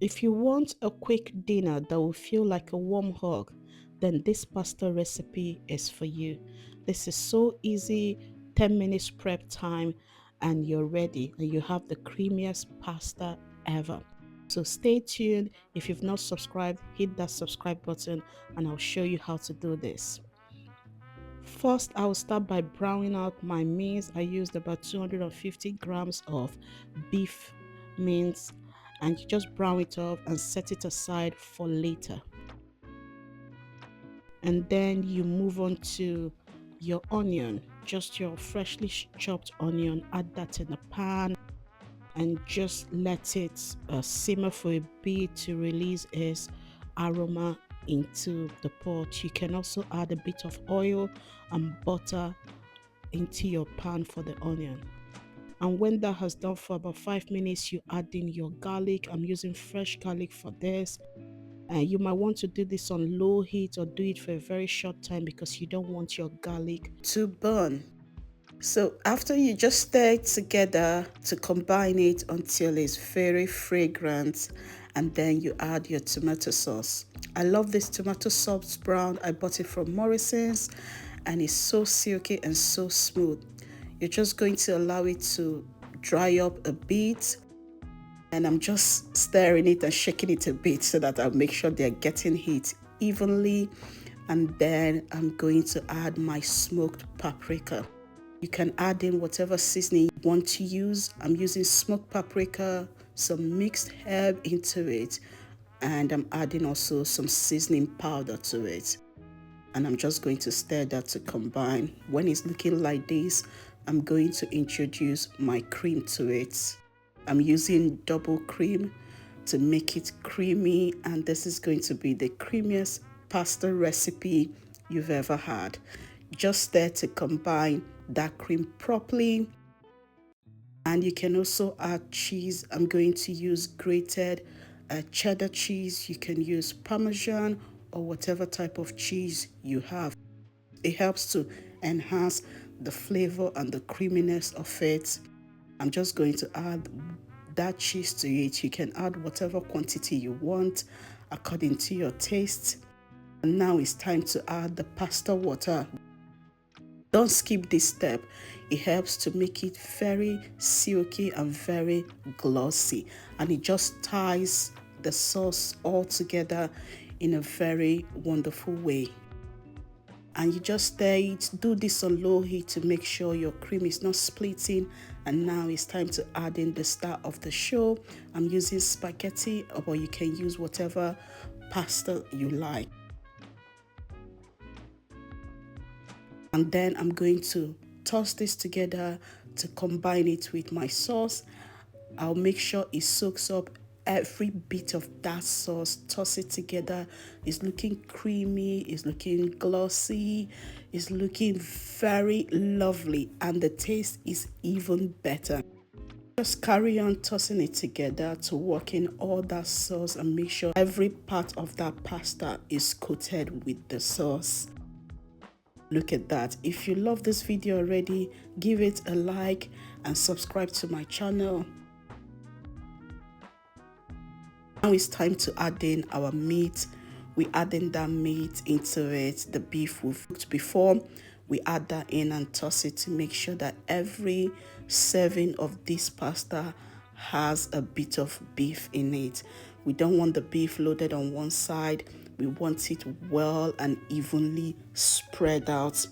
If you want a quick dinner that will feel like a warm hug, then this pasta recipe is for you. This is so easy, 10 minutes prep time, and you're ready, and you have the creamiest pasta ever. So stay tuned. If you've not subscribed, hit that subscribe button, and I'll show you how to do this. First, I will start by browning out my mince. I used about 250 grams of beef mince, and you just brown it up and set it aside for later. And then you move on to your onion, just your freshly chopped onion. Add that in the pan and just let it simmer for a bit to release its aroma into the pot. You can also add a bit of oil and butter into your pan for the onion. And when that has done for about 5 minutes, you add in your garlic. I'm using fresh garlic for this. You might want to do this on low heat or do it for a very short time because you don't want your garlic to burn. So after you just stir it together to combine it until it's very fragrant, and then you add your tomato sauce. I love this tomato sauce brown. I bought it from Morrison's and it's so silky and so smooth. You're just going to allow it to dry up a bit, and I'm just stirring it and shaking it a bit so that I'll make sure they're getting heat evenly. And then I'm going to add my smoked paprika. You can add in whatever seasoning you want to use. I'm using smoked paprika, some mixed herb into it, and I'm adding also some seasoning powder to it. And I'm just going to stir that to combine. When it's looking like this, I'm going to introduce my cream to it. I'm using double cream to make it creamy, and this is going to be the creamiest pasta recipe you've ever had. Just there to combine that cream properly. And you can also add cheese. I'm going to use grated cheddar cheese. You can use Parmesan or whatever type of cheese you have. It helps to enhance the flavor and the creaminess of it. I'm just going to add that cheese to it. You can add whatever quantity you want according to your taste. And now it's time to add the pasta water. Don't skip this step. It helps to make it very silky and very glossy, and it just ties the sauce all together in a very wonderful way. And you just stir it. Do this on low heat to make sure your cream is not splitting. And now it's time to add in the star of the show. I'm using spaghetti, or you can use whatever pasta you like. And then I'm going to toss this together to combine it with my sauce. I'll make sure it soaks up every bit of that sauce. Toss it together. It's looking creamy, it's looking glossy, it's looking very lovely, and the taste is even better. Just carry on tossing it together to work in all that sauce and make sure every part of that pasta is coated with the sauce. Look at that. If you love this video already, give it a like and subscribe to my channel. Now it's time to add in our meat. We add in that meat into it, the beef we've cooked before. We add that in and toss it to make sure that every serving of this pasta has a bit of beef in it. We don't want the beef loaded on one side. We want it well and evenly spread out.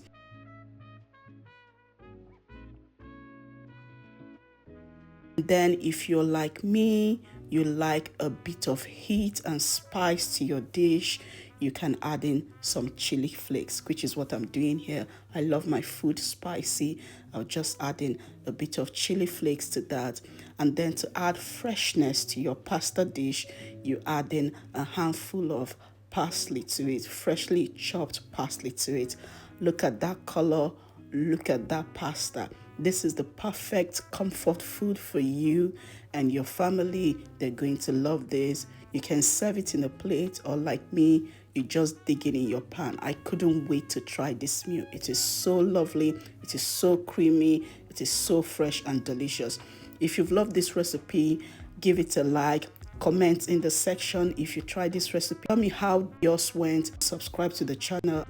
Then if you're like me, you like a bit of heat and spice to your dish, you can add in some chili flakes, which is what I'm doing here. I love my food spicy. I'll just add in a bit of chili flakes to that. And then to add freshness to your pasta dish, you add in a handful of parsley to it, freshly chopped parsley to it. Look at that color, look at that pasta. This is the perfect comfort food for you and your family. They're going to love this. You can serve it in a plate, or like me, you just dig it in your pan. I couldn't wait to try this meal. It is so lovely, it is so creamy, it is so fresh and delicious. If you've loved this recipe, give it a like, comment in the section if you try this recipe. Tell me how yours went. Subscribe to the channel.